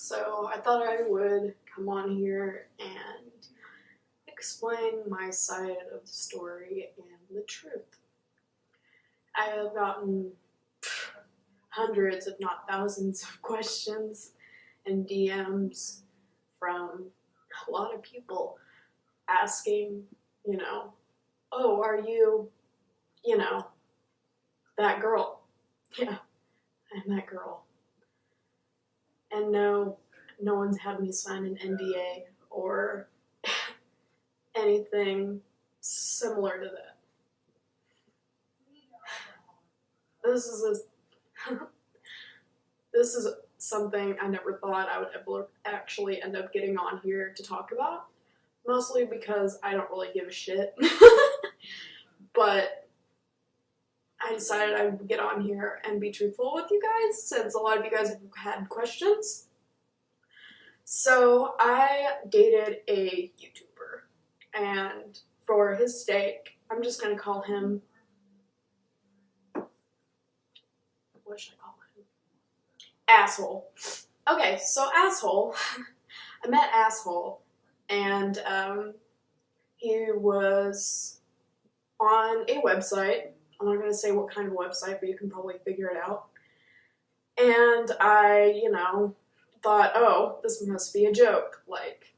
So I thought I would come on here and explain my side of the story and the truth. I have gotten hundreds, if not thousands, of questions and DMs from a lot of people asking, oh, are you, that girl? Yeah, I'm that girl. And no one's had me sign an NDA or anything similar to that. This is something I never thought I would ever actually end up getting on here to talk about. Mostly because I don't really give a shit. But I decided I would get on here and be truthful with you guys, since a lot of you guys have had questions. So I dated a YouTuber, and for his sake, I'm just going to call him, what should I call him? Asshole. Okay, so Asshole, I met Asshole, and he was on a website. I'm not going to say what kind of website, but you can probably figure it out. And I, thought, oh, this must be a joke. Like,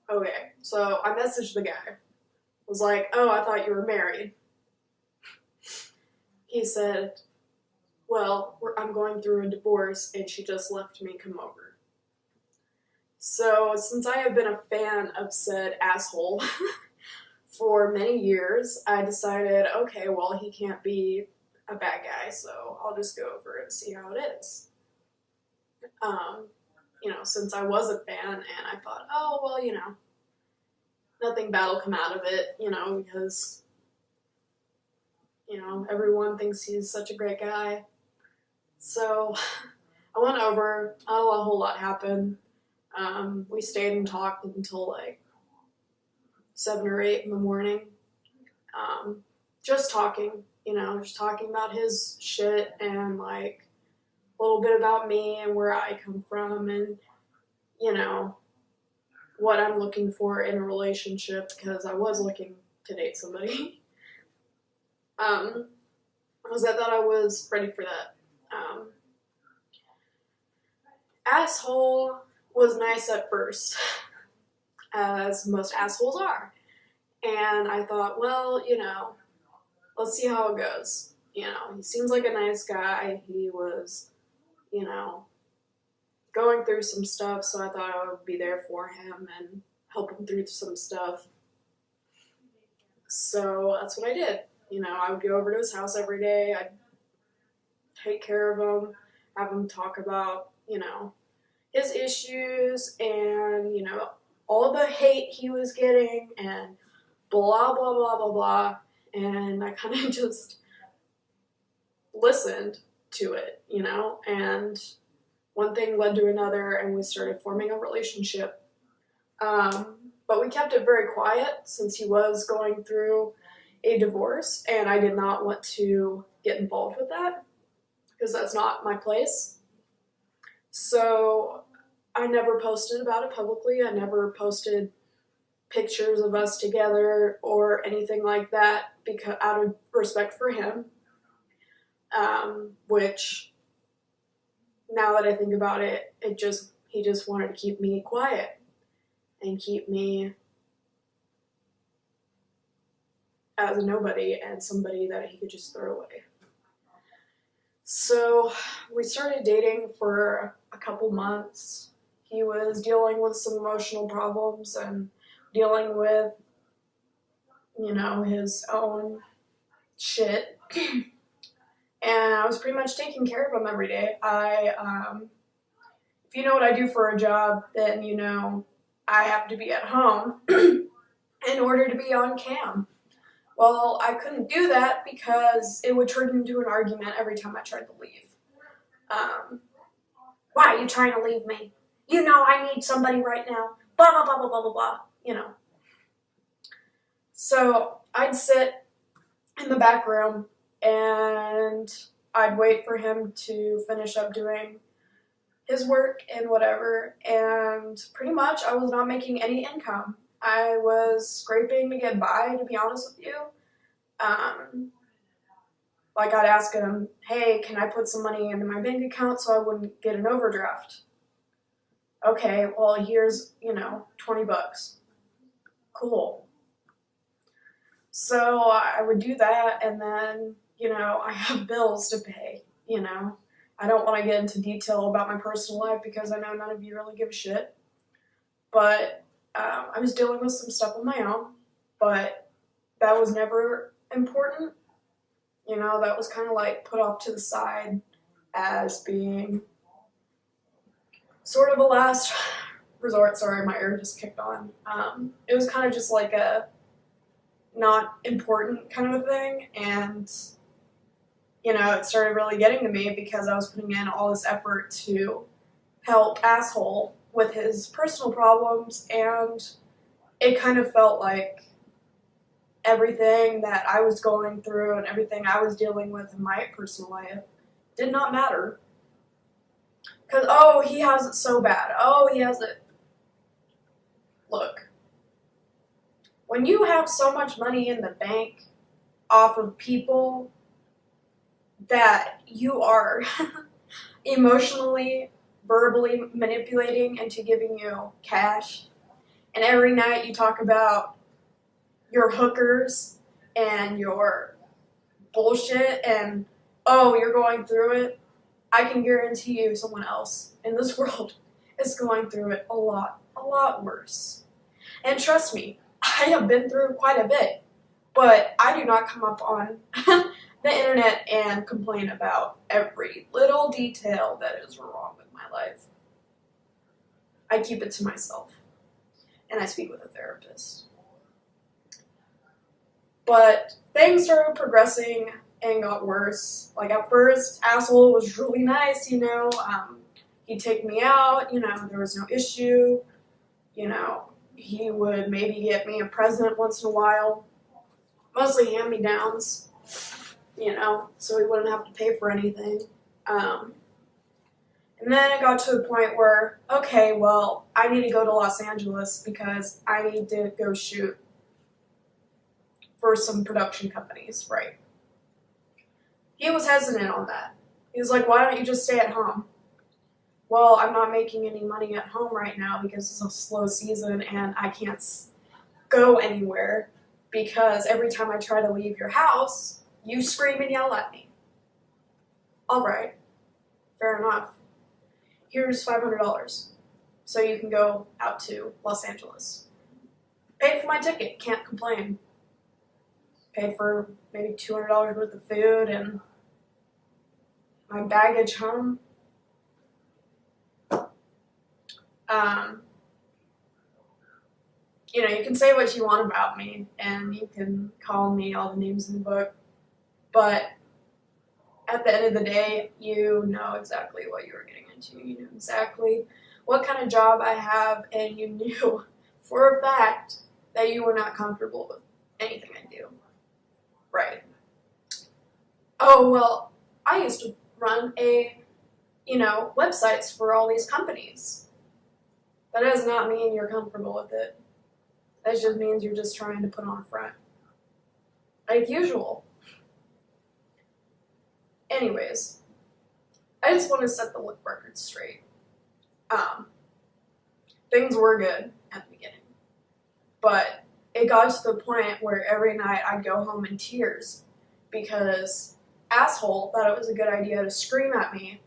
okay. So I messaged the guy. Was like, oh, I thought you were married. He said, well, I'm going through a divorce and she just left me, come over. So since I have been a fan of said Asshole for many years, I decided, okay, well, he can't be a bad guy, so I'll just go over and see how it is. Since I was a fan, and I thought, oh, well, nothing bad will come out of it, because, everyone thinks he's such a great guy. So I went over, not a whole lot happened. We stayed and talked until like 7 or 8 in the morning. Just talking, just talking about his shit and like a little bit about me and where I come from and, what I'm looking for in a relationship, because I was looking to date somebody. I thought I was ready for that. Asshole was nice at first, as most assholes are. And I thought, well, let's see how it goes. He seems like a nice guy. He was, going through some stuff, so I thought I would be there for him and help him through some stuff. So that's what I did. I would go over to his house every day. I'd take care of him, have him talk about, his issues and, all the hate he was getting and blah, blah, blah, blah, blah. And I kind of just listened to it, and one thing led to another, and we started forming a relationship. But we kept it very quiet since he was going through a divorce, and I did not want to get involved with that because that's not my place. So I never posted about it publicly. I never posted pictures of us together or anything like that, because out of respect for him, which now that I think about it, he just wanted to keep me quiet and keep me as a nobody and somebody that he could just throw away. So we started dating for a couple months. He was dealing with some emotional problems and dealing with, his own shit. And I was pretty much taking care of him every day. If you know what I do for a job, then I have to be at home in order to be on cam. Well, I couldn't do that because it would turn into an argument every time I tried to leave. Why are you trying to leave me? I need somebody right now. Blah, blah, blah, blah, blah, blah, blah, So I'd sit in the back room and I'd wait for him to finish up doing his work and whatever, and pretty much I was not making any income. I was scraping to get by, to be honest with you. Like I'd ask him, hey, can I put some money into my bank account so I wouldn't get an overdraft? Okay, well, here's, 20 bucks. Cool. So I would do that, and then, I have bills to pay, I don't want to get into detail about my personal life because I know none of you really give a shit. But I was dealing with some stuff on my own, but that was never important. That was kind of like put off to the side as being sort of a last resort. Sorry, my ear just kicked on. It was kind of just like a not important kind of a thing, and it started really getting to me because I was putting in all this effort to help asshole with his personal problems, and it kind of felt like everything that I was going through and everything I was dealing with in my personal life did not matter. Because, oh, he has it so bad. Oh, he has it. Look, when you have so much money in the bank off of people that you are emotionally, verbally manipulating into giving you cash, and every night you talk about your hookers and your bullshit and, oh, you're going through it, I can guarantee you someone else in this world is going through it a lot worse. And trust me, I have been through quite a bit, but I do not come up on the internet and complain about every little detail that is wrong with my life. I keep it to myself, and I speak with a therapist. But things started progressing and got worse. Like at first, asshole was really nice, he'd take me out, there was no issue, he would maybe get me a present once in a while, mostly hand-me-downs, so he wouldn't have to pay for anything. And then it got to the point where, okay, well, I need to go to Los Angeles because I need to go shoot for some production companies, right? He was hesitant on that. He was like, why don't you just stay at home? Well, I'm not making any money at home right now because it's a slow season and I can't go anywhere because every time I try to leave your house, you scream and yell at me. All right, fair enough. Here's $500 so you can go out to Los Angeles. Paid for my ticket, can't complain. Paid for maybe $200 worth of food and my baggage home. You can say what you want about me, and you can call me all the names in the book, but at the end of the day, you know exactly what you were getting into. You knew exactly what kind of job I have, and you knew for a fact that you were not comfortable with anything I do. Right. Oh, well, I used to run websites for all these companies. That does not mean you're comfortable with it. That just means you're just trying to put on a front. Like usual. Anyways, I just want to set the record straight. Things were good at the beginning. But it got to the point where every night I'd go home in tears because asshole thought it was a good idea to scream at me,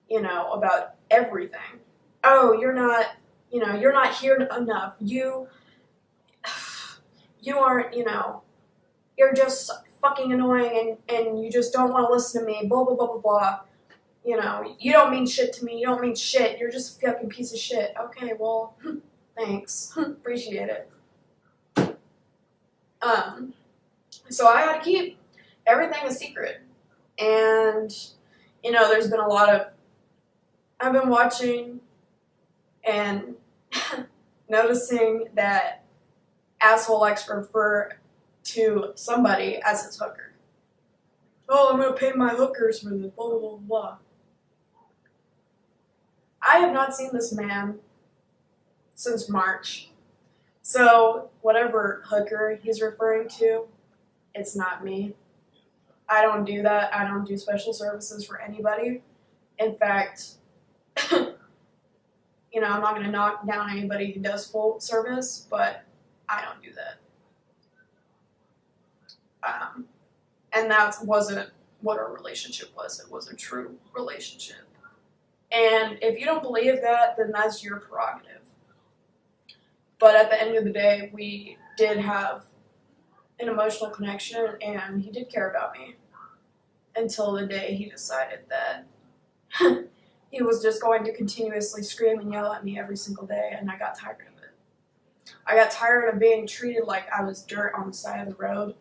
about everything. Oh, you're not here enough. You aren't, you're just fucking annoying and you just don't want to listen to me, blah, blah, blah, blah, blah. You don't mean shit to me. You don't mean shit. You're just a fucking piece of shit. Okay, well, thanks. Appreciate it. So I had to keep everything a secret. And, there's been a lot of, I've been watching and noticing that asshole likes to refer to somebody as his hooker. Oh, I'm going to pay my hookers for this, blah, blah, blah, blah. I have not seen this man since March. So whatever hooker he's referring to, it's not me. I don't do that. I don't do special services for anybody. In fact, you know, I'm not going to knock down anybody who does full service, but I don't do that. And that wasn't what our relationship was. It was a true relationship. And if you don't believe that, then that's your prerogative. But at the end of the day, we did have an emotional connection, and he did care about me until the day he decided that he was just going to continuously scream and yell at me every single day, and I got tired of it. I got tired of being treated like I was dirt on the side of the road,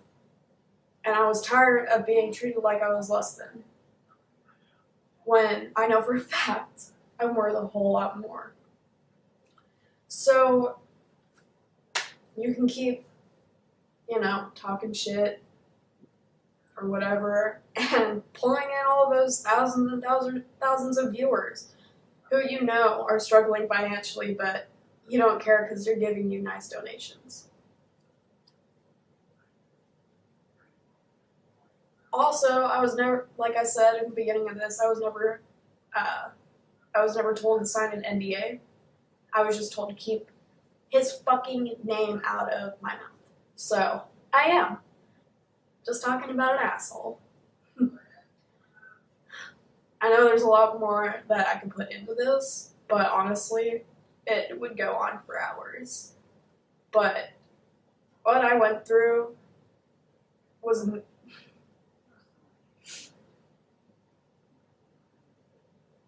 and I was tired of being treated like I was less than, when I know for a fact I'm worth a whole lot more. So you can keep, you know, talking shit or whatever, and pulling in all of those thousands and thousands of viewers who you know are struggling financially, but you don't care because they're giving you nice donations. Also, I was never, like I said in the beginning of this, I was never told to sign an NDA. I was just told to keep his fucking name out of my mouth. So, I am. Just talking about an asshole. I know there's a lot more that I can put into this, but honestly, it would go on for hours. But what I went through was...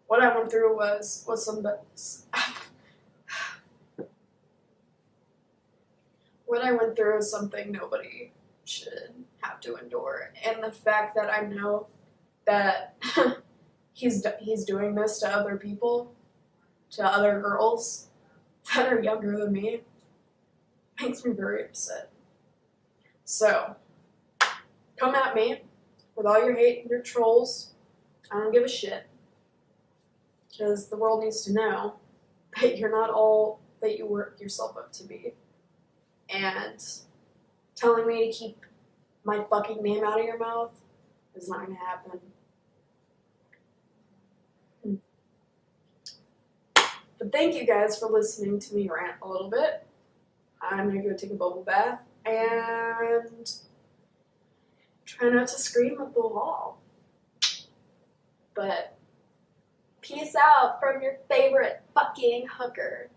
What I went through was some... What I went through is something nobody should have to endure. And the fact that I know that he's doing this to other people, to other girls that are younger than me, makes me very upset. So, come at me with all your hate and your trolls. I don't give a shit. Because the world needs to know that you're not all that you work yourself up to be. And telling me to keep my fucking name out of your mouth is not going to happen. But thank you guys for listening to me rant a little bit. I'm going to go take a bubble bath and try not to scream at the wall. But peace out from your favorite fucking hooker.